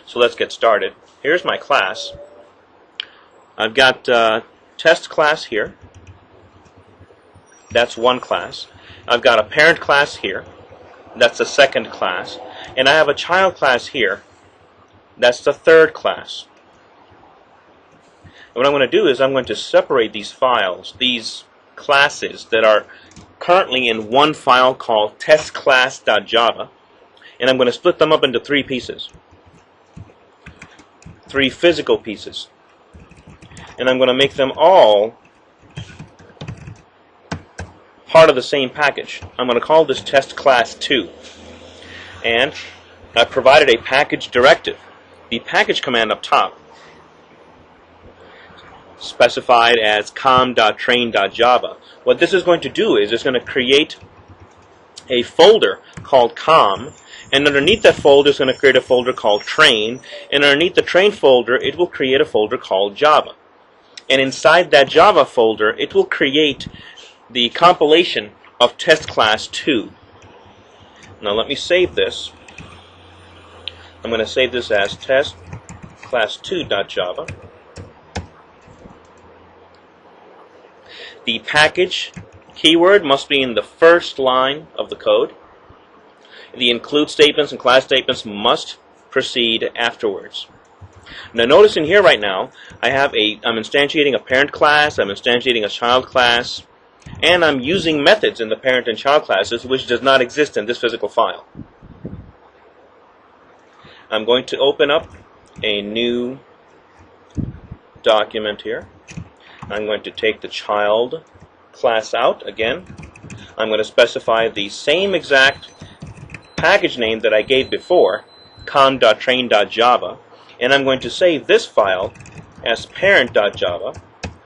So let's get started. Here's my class. I've got test class here. That's one class. I've got a parent class here. That's the second class. And I have a child class here. That's the third class. And what I'm going to do is I'm going to separate these files, these classes that are currently in one file called testclass.java, and I'm going to split them up into three pieces, three physical pieces. And I'm going to make them all part of the same package. I'm going to call this test class 2. And I've provided a package directive. The package command up top, specified as com.train.java. What this is going to do is it's going to create a folder called com, and underneath that folder it's going to create a folder called train, and underneath the train folder it will create a folder called Java. And inside that Java folder it will create the compilation of test class 2. Now let me save this. I'm going to save this as test class 2.java. The package keyword must be in the first line of the code. The include statements and class statements must proceed afterwards. Now notice in here right now I'm instantiating a parent class, I'm instantiating a child class, and I'm using methods in the parent and child classes which does not exist in this physical file. I'm going to open up a new document here. I'm going to take the child class out again. I'm going to specify the same exact package name that I gave before, com.train.java, and I'm going to save this file as parent.java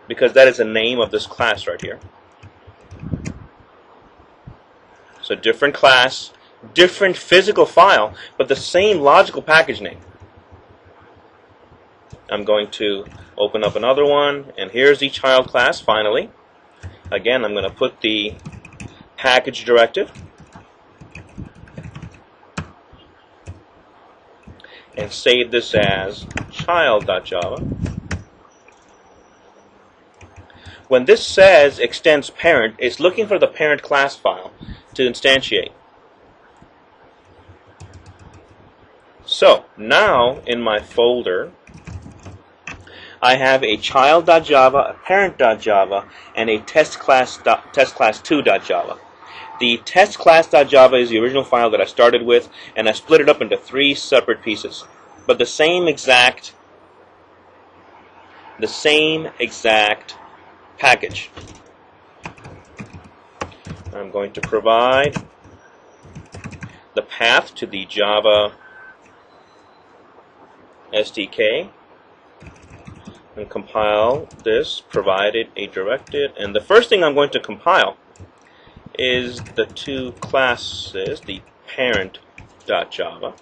because that is the name of this class right here. So different class, different physical file, but the same logical package name. I'm going to open up another one, and here's the child class finally. Again, I'm going to put the package directive and save this as child.java. When this says extends parent, it's looking for the parent class file to instantiate. So now in my folder I have a child.java, a parent.java, and a testclass2.java. The testclass.java is the original file that I started with, and I split it up into three separate pieces. But the same exact package. I'm going to provide the path to the Java SDK and compile this, provided a directive. And the first thing I'm going to compile is the two classes, the parent.java,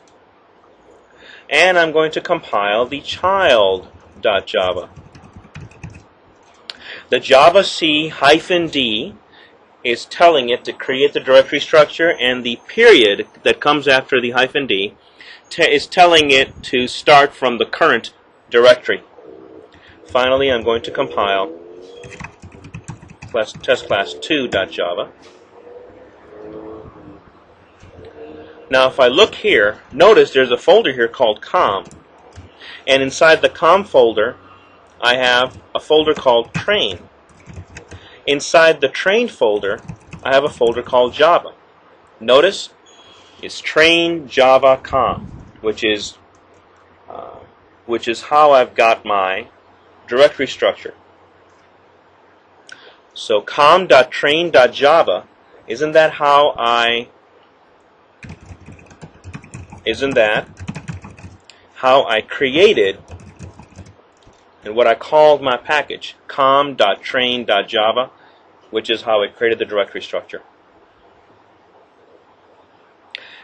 and I'm going to compile the child.java. The Java C-D is telling it to create the directory structure, and the period that comes after the -d is telling it to start from the current directory. Finally, I'm going to compile testclass2.java. Now if I look here, notice there's a folder here called com, and inside the com folder I have a folder called train. Inside the train folder I have a folder called Java. Notice it's train Java com, which is how I've got my directory structure. So com.train.java, isn't that how I created and what I called my package, com.train.java, which is how I created the directory structure.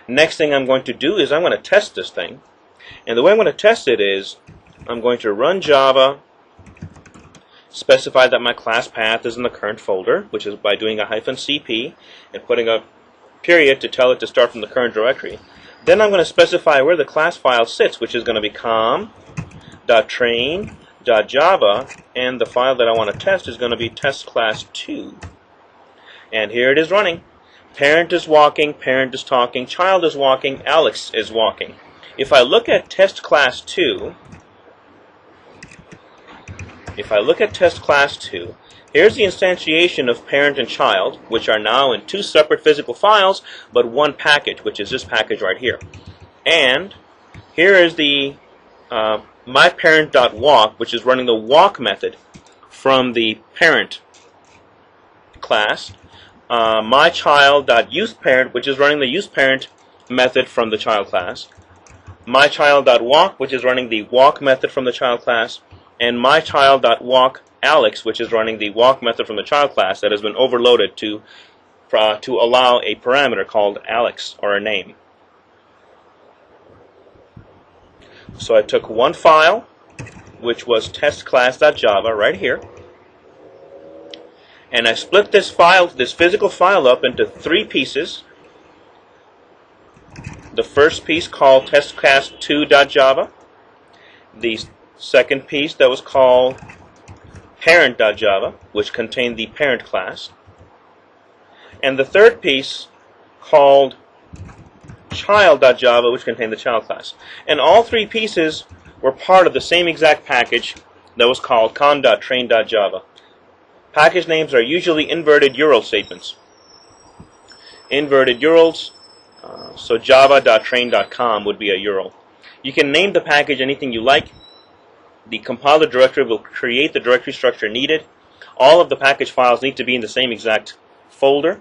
Next thing I'm going to do is I'm going to test this thing, and the way I'm going to test it is I'm going to run Java, specify that my class path is in the current folder, which is by doing a -cp and putting a period to tell it to start from the current directory. Then I'm going to specify where the class file sits, which is going to be com.train.java, and the file that I want to test is going to be test class 2. And here it is running. Parent is walking, parent is talking, child is walking, Alex is walking. If I look at test class 2, here's the instantiation of parent and child, which are now in 2 separate physical files, but one package, which is this package right here. And here is the myParent.walk, which is running the walk method from the parent class. MyChild.useParent, which is running the useParent method from the child class. MyChild.walk, which is running the walk method from the child class. And MyChild.walkAlex, which is running the walk method from the child class that has been overloaded to allow a parameter called Alex, or a name. So I took one file, which was testclass.java right here, and I split this physical file up into 3 pieces. The first piece called testclass2.java, the second piece that was called parent.java, which contained the parent class, and the third piece called child.java, which contained the child class. And all 3 pieces were part of the same exact package that was called com.train.java. Package names are usually inverted URL statements. Inverted URLs, so java.train.com would be a URL. You can name the package anything you like. The compiler directory will create the directory structure needed. All of the package files need to be in the same exact folder.